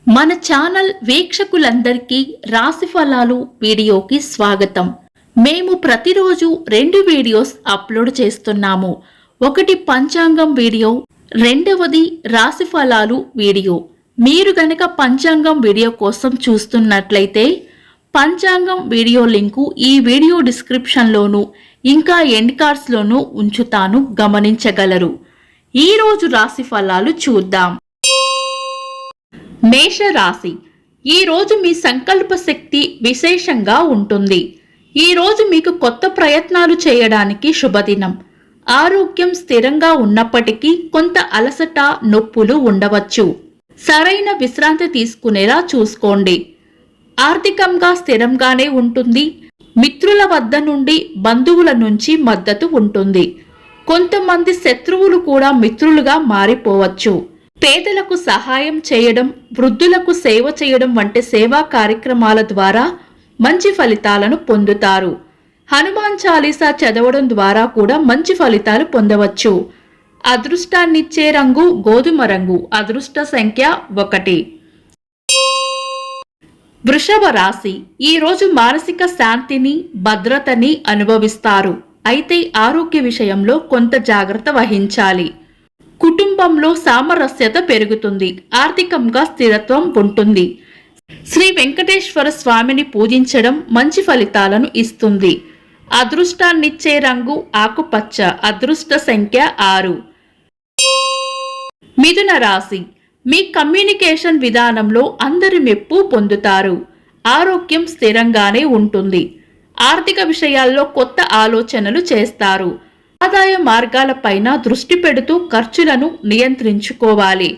మన ఛానల్ వీక్షకులందరికీ రాశి ఫలాలు వీడియోకి స్వాగతం. మేము ప్రతిరోజు 2 వీడియోస్ అప్లోడ్ చేస్తున్నాము. ఒకటి పంచాంగం వీడియో, రెండవది రాశి ఫలాలు వీడియో. మీరు గనక పంచాంగం వీడియో కోసం చూస్తున్నట్లయితే పంచాంగం వీడియో లింకు ఈ వీడియో డిస్క్రిప్షన్లోను ఇంకా ఎండ్ కార్డ్స్లోనూ ఉంచుతాను, గమనించగలరు. ఈరోజు రాశి ఫలాలు చూద్దాం. మేషరాశి. ఈరోజు మీ సంకల్ప శక్తి విశేషంగా ఉంటుంది. ఈరోజు మీకు కొత్త ప్రయత్నాలు చేయడానికి శుభదినం. ఆరోగ్యం స్థిరంగా ఉన్నప్పటికీ కొంత అలసట, నొప్పులు ఉండవచ్చు. సరైన విశ్రాంతి తీసుకునేలా చూసుకోండి. ఆర్థికంగా స్థిరంగానే ఉంటుంది. మిత్రుల వద్ద నుండి, బంధువుల నుంచి మద్దతు ఉంటుంది. కొంతమంది శత్రువులు కూడా మిత్రులుగా మారిపోవచ్చు. పేదలకు సహాయం చేయడం, వృద్ధులకు సేవ చేయడం వంటి సేవా కార్యక్రమాల ద్వారా మంచి ఫలితాలను పొందుతారు. హనుమాన్ చాలీసా చదవడం ద్వారా కూడా మంచి ఫలితాలు పొందవచ్చు. అదృష్టాన్నిచ్చే రంగు గోధుమ రంగు. అదృష్ట సంఖ్య 1. వృషభ రాశి. ఈరోజు మానసిక శాంతిని, భద్రతని అనుభవిస్తారు. అయితే ఆరోగ్య విషయంలో కొంత జాగ్రత్త వహించాలి. కుటుంబంలో సామరస్యత పెరుగుతుంది. ఆర్థికంగా స్థిరత్వం ఉంటుంది. శ్రీ వెంకటేశ్వర స్వామిని పూజించడం మంచి ఫలితాలను ఇస్తుంది. అదృష్టాన్నిచ్చే రంగు ఆకుపచ్చ. అదృష్ట సంఖ్య 6. మిథున రాశి. మీ కమ్యూనికేషన్ విధానంలో అందరి మెప్పు పొందుతారు. ఆరోగ్యం స్థిరంగానే ఉంటుంది. ఆర్థిక విషయాల్లో కొత్త ఆలోచనలు చేస్తారు. ఆదాయ మార్గాలపైన దృష్టి పెడుతూ ఖర్చులను నియంత్రించుకోవాలి.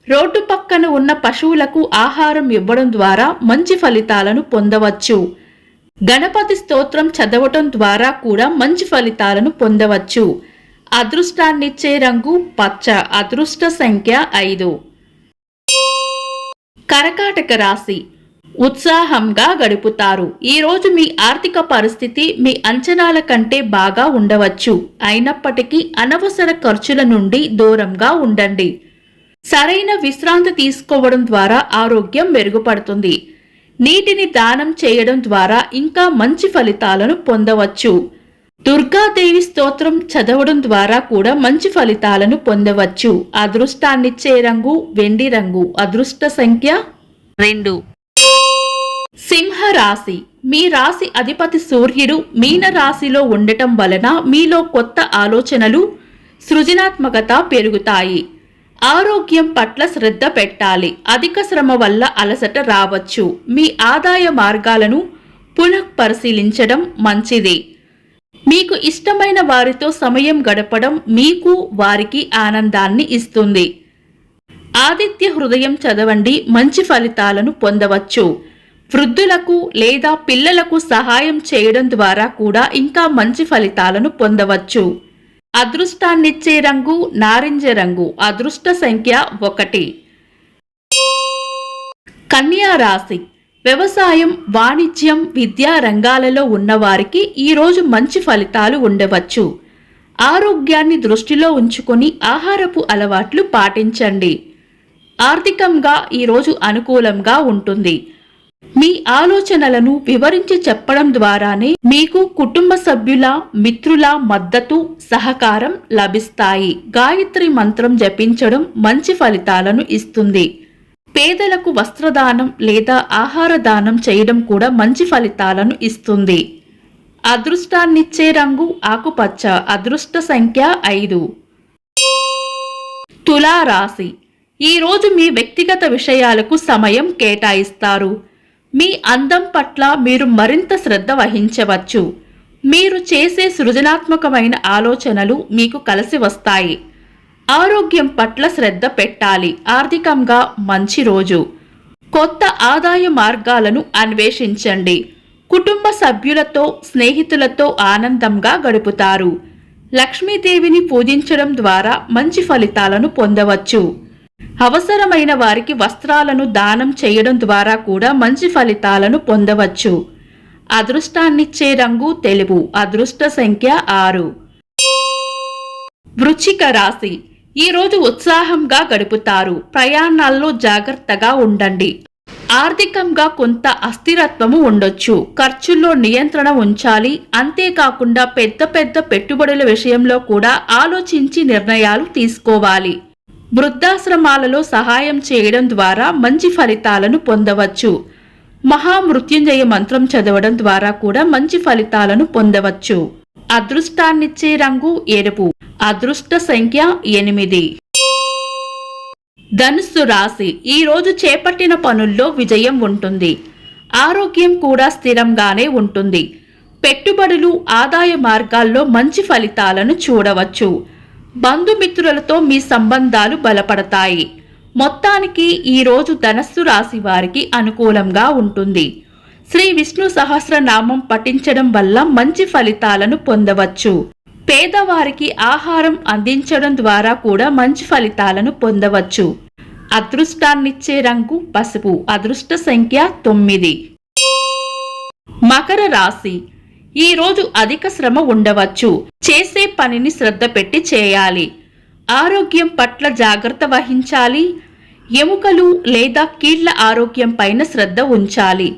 రోడ్డు పక్కన ఉన్న పశువులకు ఆహారం ఇవ్వడం ద్వారా మంచి ఫలితాలను పొందవచ్చు. గణపతి స్తోత్రం చదవటం ద్వారా కూడా మంచి ఫలితాలను పొందవచ్చు. అదృష్టాన్నిచ్చే రంగు పచ్చ. అదృష్ట సంఖ్య 5. కర్కాటక రాశి. ఉత్సాహంగా గడుపుతారు. ఈరోజు మీ ఆర్థిక పరిస్థితి మీ అంచనాల కంటే బాగా ఉండవచ్చు. అయినప్పటికీ అనవసర ఖర్చుల నుండి దూరంగా ఉండండి. సరైన విశ్రాంతి తీసుకోవడం ద్వారా ఆరోగ్యం మెరుగుపడుతుంది. నీటిని దానం చేయడం ద్వారా ఇంకా మంచి ఫలితాలను పొందవచ్చు. దుర్గాదేవి స్తోత్రం చదవడం ద్వారా కూడా మంచి ఫలితాలను పొందవచ్చు. అదృష్టాన్నిచ్చే రంగు వెండి రంగు. అదృష్ట సంఖ్య 2. సింహరాశి. మీ రాశి అధిపతి సూర్యుడు మీన రాశిలో ఉండటం వలన మీలో కొత్త ఆలోచనలు, సృజనాత్మకత పెరుగుతాయి. ఆరోగ్యం పట్ల శ్రద్ధ పెట్టాలి. అధిక శ్రమ వల్ల అలసట రావచ్చు. మీ ఆదాయ మార్గాలను పునఃపరిశీలించడం మంచిది. మీకు ఇష్టమైన వారితో సమయం గడపడం మీకు, వారికి ఆనందాన్ని ఇస్తుంది. ఆదిత్య హృదయం చదవండి. మంచి ఫలితాలను పొందవచ్చు. వృద్ధులకు లేదా పిల్లలకు సహాయం చేయడం ద్వారా కూడా ఇంకా మంచి ఫలితాలను పొందవచ్చు. అదృష్టాన్నిచ్చే రంగు నారింజ రంగు. అదృష్ట సంఖ్య 1. కన్యా రాశి. వ్యవసాయం, వాణిజ్యం, విద్యా రంగాలలో ఉన్నవారికి ఈరోజు మంచి ఫలితాలు ఉండవచ్చు. ఆరోగ్యాన్ని దృష్టిలో ఉంచుకొని ఆహారపు అలవాట్లు పాటించండి. ఆర్థికంగా ఈరోజు అనుకూలంగా ఉంటుంది. మీ ఆలోచనలను వివరించి చెప్పడం ద్వారానే మీకు కుటుంబ సభ్యుల, మిత్రుల మద్దతు, సహకారం లభిస్తాయి. గాయత్రి మంత్రం జపించడం మంచి ఫలితాలను ఇస్తుంది. పేదలకు వస్త్రదానం లేదా ఆహార దానం చేయడం కూడా మంచి ఫలితాలను ఇస్తుంది. అదృష్టాన్నిచ్చే రంగు ఆకుపచ్చ. అదృష్ట సంఖ్య 5. తులా రాశి. ఈరోజు మీ వ్యక్తిగత విషయాలకు సమయం కేటాయిస్తారు. మీ అందం పట్ల మీరు మరింత శ్రద్ధ వహించవచ్చు. మీరు చేసే సృజనాత్మకమైన ఆలోచనలు మీకు కలిసి వస్తాయి. ఆరోగ్యం పట్ల శ్రద్ధ పెట్టాలి. ఆర్థికంగా మంచి రోజు. కొత్త ఆదాయ మార్గాలను అన్వేషించండి. కుటుంబ సభ్యులతో, స్నేహితులతో ఆనందంగా గడుపుతారు. లక్ష్మీదేవిని పూజించడం ద్వారా మంచి ఫలితాలను పొందవచ్చు. అవసరమైన వారికి వస్త్రాలను దానం చేయడం ద్వారా కూడా మంచి ఫలితాలను పొందవచ్చు. అదృష్టాన్నిచ్చే రంగు తెలుపు. అదృష్ట సంఖ్య 6. వృశ్చిక రాశి. ఈ రోజు ఉత్సాహంగా గడుపుతారు. ప్రయాణాల్లో జాగ్రత్తగా ఉండండి. ఆర్థికంగా కొంత అస్థిరత్వము ఉండొచ్చు. ఖర్చుల్లో నియంత్రణ ఉంచాలి. అంతేకాకుండా పెద్ద పెద్ద పెట్టుబడుల విషయంలో కూడా ఆలోచించి నిర్ణయాలు తీసుకోవాలి. వృద్ధాశ్రమాలలో సహాయం చేయడం ద్వారా మంచి ఫలితాలను పొందవచ్చు. మహామృత్యుంజయ మంత్రం చదవడం ద్వారా కూడా మంచి ఫలితాలను పొందవచ్చు. అదృష్టాన్నిచ్చే రంగు ఎరుపు. అదృష్ట సంఖ్య 8. ధనుస్సు రాశి. ఈ రోజు చేపట్టిన పనుల్లో విజయం ఉంటుంది. ఆరోగ్యం కూడా స్థిరంగానే ఉంటుంది. పెట్టుబడులు, ఆదాయ మార్గాల్లో మంచి ఫలితాలను చూడవచ్చు. బంధుమిత్రులతో మీ సంబంధాలు బలపడతాయి. మొత్తానికి ఈ రోజు ధనస్సు రాశి వారికి అనుకూలంగా ఉంటుంది. శ్రీ విష్ణు సహస్రనామం పఠించడం వల్ల మంచి ఫలితాలను పొందవచ్చు. పేదవారికి ఆహారం అందించడం ద్వారా కూడా మంచి ఫలితాలను పొందవచ్చు. అదృష్టాన్నిచ్చే రంగు పసుపు. అదృష్ట సంఖ్య 9. మకర రాశి. ఈ రోజు అధిక శ్రమ ఉండవచ్చు. చేసే పనిని శ్రద్ధ పెట్టి చేయాలి. ఆరోగ్యం పట్ల జాగ్రత్త వహించాలి. ఎముకలు లేదా కీళ్ల ఆరోగ్యం పైన శ్రద్ధ ఉంచాలి.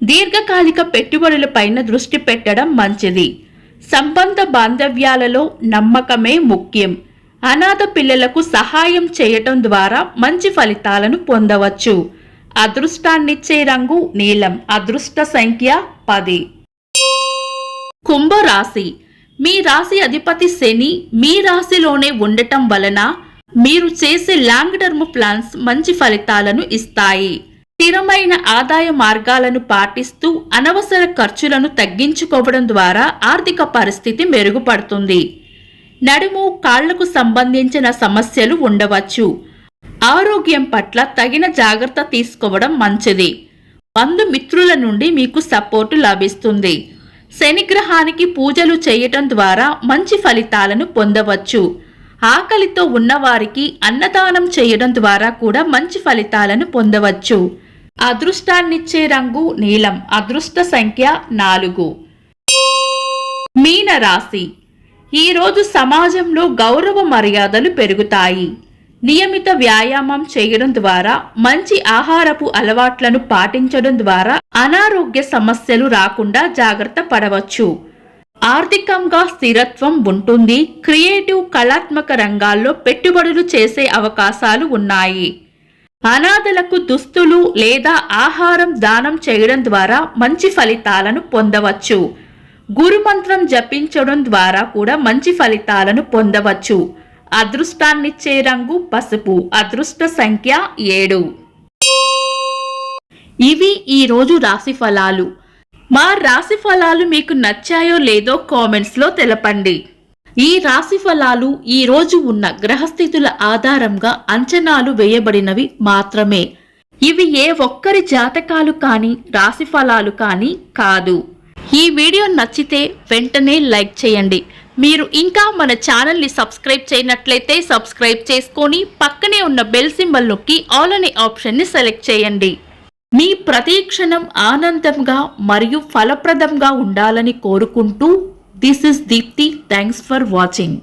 దీర్ఘకాలిక పెట్టుబడులపైన దృష్టి పెట్టడం మంచిది. సంబంధ బాంధవ్యాలలో నమ్మకమే ముఖ్యం. అనాథ పిల్లలకు సహాయం చేయటం ద్వారా మంచి ఫలితాలను పొందవచ్చు. అదృష్టాన్నిచ్చే రంగు నీలం. అదృష్ట సంఖ్య 10. కుంభరాశి. మీ రాశి అధిపతి శని మీ రాశిలోనే ఉండటం వలన మీరు చేసే లాంగ్ టర్మ్ ప్లాన్స్ మంచి ఫలితాలను ఇస్తాయి. స్థిరమైన ఆదాయ మార్గాలను పాటిస్తూ అనవసర ఖర్చులను తగ్గించుకోవడం ద్వారా ఆర్థిక పరిస్థితి మెరుగుపడుతుంది. నడుము, కాళ్లకు సంబంధించిన సమస్యలు ఉండవచ్చు. ఆరోగ్యం పట్ల తగిన జాగ్రత్త తీసుకోవడం మంచిది. బంధుమిత్రుల నుండి మీకు సపోర్టు లభిస్తుంది. శనిగ్రహానికి పూజలు చేయటం ద్వారా మంచి ఫలితాలను పొందవచ్చు. ఆకలితో ఉన్నవారికి అన్నదానం చేయడం ద్వారా కూడా మంచి ఫలితాలను పొందవచ్చు. అదృష్టాన్నిచ్చే రంగు నీలం. అదృష్ట సంఖ్య 4. మీన రాశి. ఈరోజు సమాజంలో గౌరవ మర్యాదలు పెరుగుతాయి. నియమిత వ్యాయామం చేయడం ద్వారా, మంచి ఆహారపు అలవాట్లను పాటించడం ద్వారా అనారోగ్య సమస్యలు రాకుండా జాగ్రత్త పడవచ్చు. ఆర్థికంగా స్థిరత్వం ఉంటుంది. క్రియేటివ్, కళాత్మక రంగాల్లో పెట్టుబడులు చేసే అవకాశాలు ఉన్నాయి. అనాథలకు దుస్తులు లేదా ఆహారం దానం చేయడం ద్వారా మంచి ఫలితాలను పొందవచ్చు. గురుమంత్రం జపించడం ద్వారా కూడా మంచి ఫలితాలను పొందవచ్చు. అదృష్టాన్నిచ్చే రంగు పసుపు. అదృష్ట సంఖ్య 7. ఇవి ఈ రోజు రాశి ఫలాలు. మా రాశి ఫలాలు మీకు నచ్చాయో లేదో కామెంట్స్లో తెలపండి. ఈ రాశి ఫలాలు ఈ రోజు ఉన్న గ్రహస్థితుల ఆధారంగా అంచనాలు వేయబడినవి మాత్రమే. ఇవి ఏ ఒక్కరి జాతకాలు కానీ రాశి ఫలాలు కానీ కాదు. ఈ వీడియో నచ్చితే వెంటనే లైక్ చేయండి. మీరు ఇంకా మన ఛానల్ని సబ్స్క్రైబ్ చేయనట్లయితే సబ్స్క్రైబ్ చేసుకొని పక్కనే ఉన్న బెల్ సింబల్ నొక్కి ఆల్ అనే ఆప్షన్ని సెలెక్ట్ చేయండి. మీ ప్రతి క్షణం ఆనందంగా మరియు ఫలప్రదంగా ఉండాలని కోరుకుంటూ this is Deepti. Thanks for watching.